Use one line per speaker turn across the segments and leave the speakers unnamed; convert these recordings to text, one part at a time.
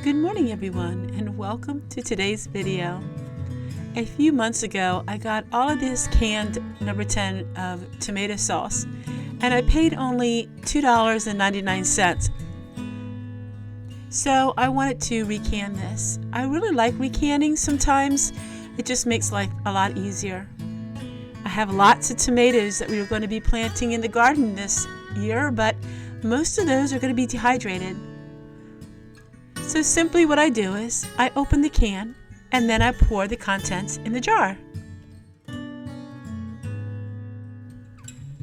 Good morning everyone, and welcome to today's video. A few months ago I got all of this canned number 10 of tomato sauce and I paid only $2.99. So I wanted to recan this. I really like recanning sometimes. It just makes life a lot easier. I have lots of tomatoes that we are going to be planting in the garden this year, but most of those are going to be dehydrated. So simply what I do is I open the can and then I pour the contents in the jar.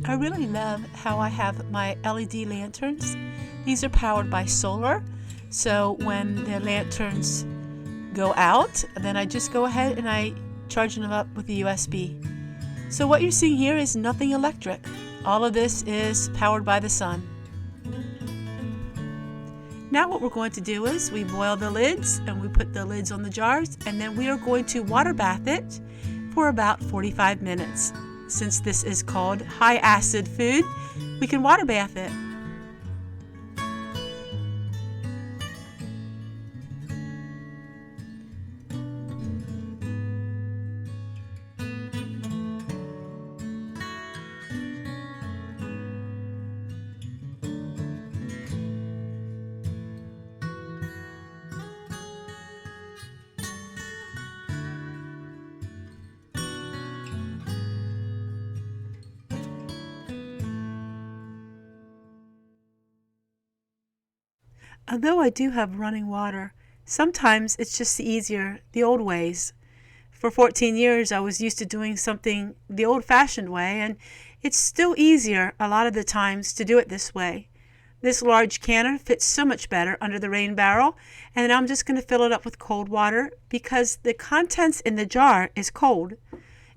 I really love how I have my LED lanterns. These are powered by solar, so when the lanterns go out, then I just go ahead and I charge them up with the USB. So what you're seeing here is nothing electric. All of this is powered by the sun. Now what we're going to do is we boil the lids and we put the lids on the jars, and then we are going to water bath it for about 45 minutes. Since this is called high acid food, we can water bath it. Although I do have running water, sometimes it's just easier the old ways. For 14 years I was used to doing something the old-fashioned way, and it's still easier a lot of the times to do it this way. This large canner fits so much better under the rain barrel, and then I'm just going to fill it up with cold water because the contents in the jar is cold.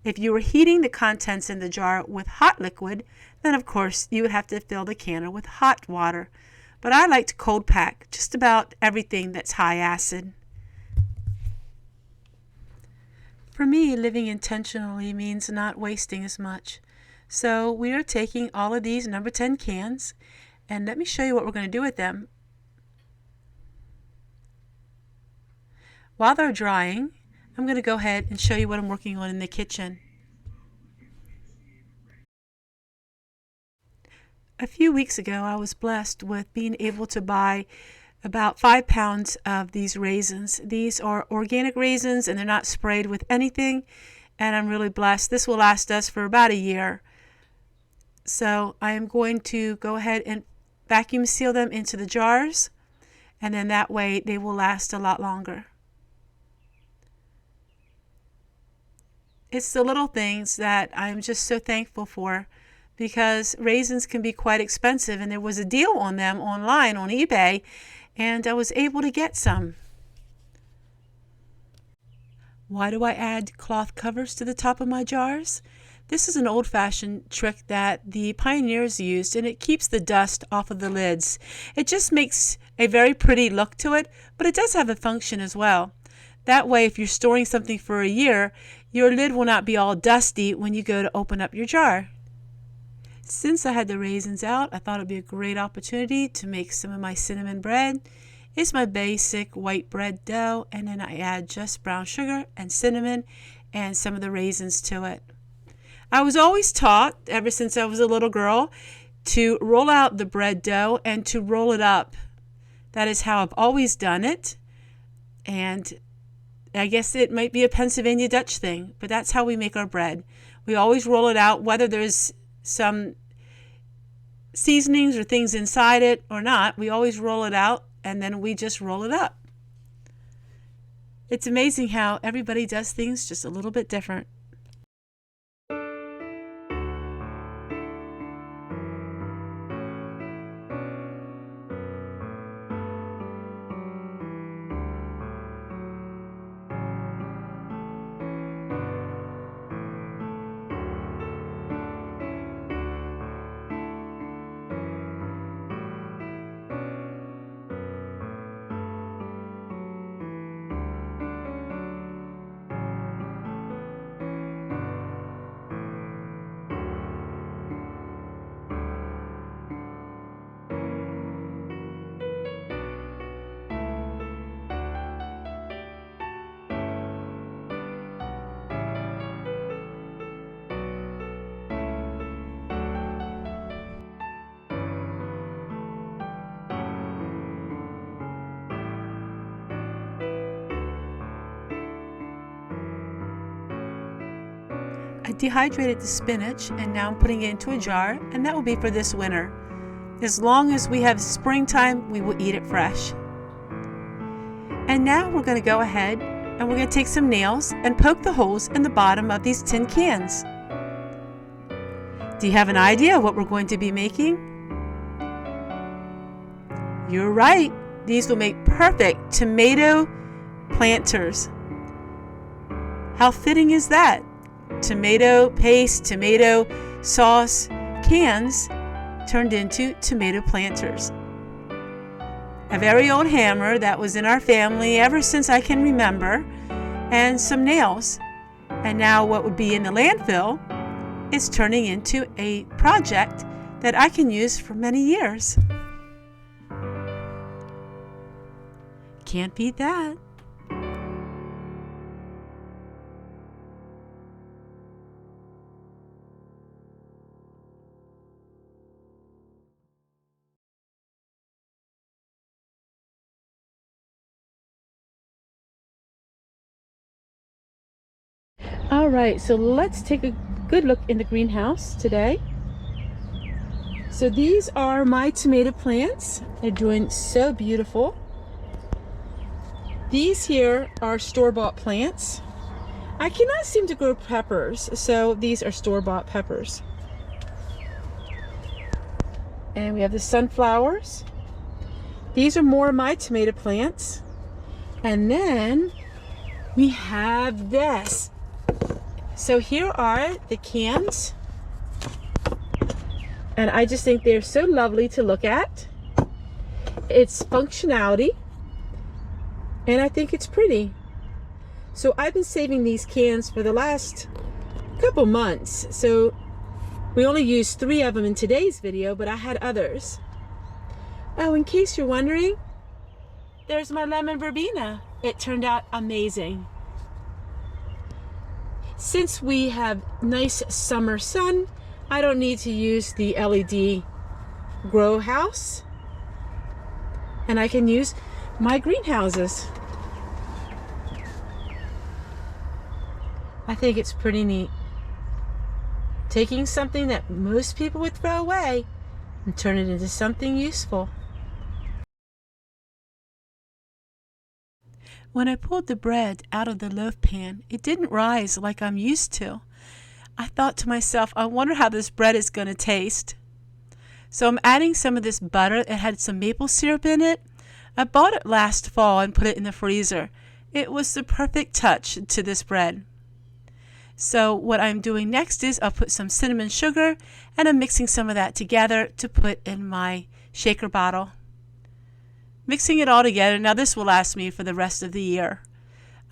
If you were heating the contents in the jar with hot liquid, then of course you would have to fill the canner with hot water. But I like to cold pack just about everything that's high acid. For me, living intentionally means not wasting as much. So we are taking all of these number 10 cans, and let me show you what we're going to do with them. While they're drying, I'm going to go ahead and show you what I'm working on in the kitchen. A few weeks ago, I was blessed with being able to buy about 5 pounds of these raisins. These are organic raisins and they're not sprayed with anything, and I'm really blessed. This will last us for about a year. So I am going to go ahead and vacuum seal them into the jars, and then that way they will last a lot longer. It's the little things that I'm just so thankful for, because raisins can be quite expensive, and there was a deal on them online on eBay, and I was able to get some. Why do I add cloth covers to the top of my jars? This is an old-fashioned trick that the pioneers used, and it keeps the dust off of the lids. It just makes a very pretty look to it, but it does have a function as well. That way, if you're storing something for a year, your lid will not be all dusty when you go to open up your jar. Since I had the raisins out, I thought it would be a great opportunity to make some of my cinnamon bread. It's my basic white bread dough, and then I add just brown sugar and cinnamon and some of the raisins to it. I was always taught, ever since I was a little girl, to roll out the bread dough and to roll it up. That is how I've always done it, and I guess it might be a Pennsylvania Dutch thing, but that's how we make our bread. We always roll it out, whether there's some seasonings or things inside it or not. We always roll it out, and then we just roll it up. It's amazing how everybody does things just a little bit different. dehydrated the spinach and now I'm putting it into a jar, and that will be for this winter. As long as we have springtime, we will eat it fresh. And now we're going to go ahead and we're going to take some nails and poke the holes in the bottom of these tin cans. Do you have an idea what we're going to be making? You're right. These will make perfect tomato planters. How fitting is that? Tomato paste, tomato sauce cans turned into tomato planters. A very old hammer that was in our family ever since I can remember, and some nails. And now what would be in the landfill is turning into a project that I can use for many years. Can't beat that. All right, so let's take a good look in the greenhouse today. So these are my tomato plants. They're doing so beautiful. These here are store-bought plants. I cannot seem to grow peppers, so these are store-bought peppers. And we have the sunflowers. These are more of my tomato plants. And then we have this. So here are the cans, and I just think they're so lovely to look at. It's functionality, and I think it's pretty. So I've been saving these cans for the last couple months. So we only used 3 of them in today's video, but I had others. Oh, in case you're wondering, there's my lemon verbena. It turned out amazing. Since we have nice summer sun, I don't need to use the LED grow house, and I can use my greenhouses. I think it's pretty neat. Taking something that most people would throw away and turn it into something useful. When I pulled the bread out of the loaf pan, it didn't rise like I'm used to. I thought to myself, I wonder how this bread is going to taste. So I'm adding some of this butter. It had some maple syrup in it. I bought it last fall and put it in the freezer. It was the perfect touch to this bread. So what I'm doing next is I'll put some cinnamon sugar, and I'm mixing some of that together to put in my shaker bottle. Mixing it all together. Now this will last me for the rest of the year.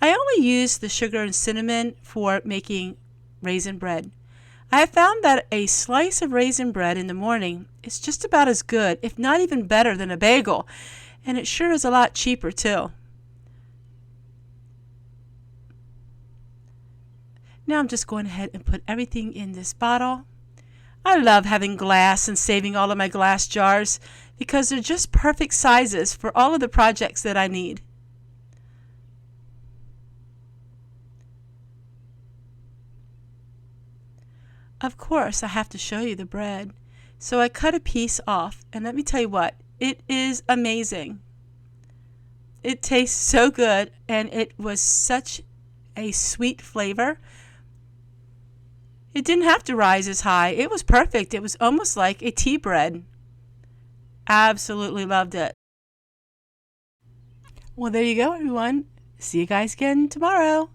I only use the sugar and cinnamon for making raisin bread. I have found that a slice of raisin bread in the morning is just about as good, if not even better, than a bagel. And it sure is a lot cheaper too. Now I'm just going ahead and put everything in this bottle. I love having glass and saving all of my glass jars because they're just perfect sizes for all of the projects that I need. Of course, I have to show you the bread. So I cut a piece off, and let me tell you what, it is amazing. It tastes so good, and it was such a sweet flavor. It didn't have to rise as high. It was perfect. It was almost like a tea bread. Absolutely loved it. Well, there you go, everyone. See you guys again tomorrow.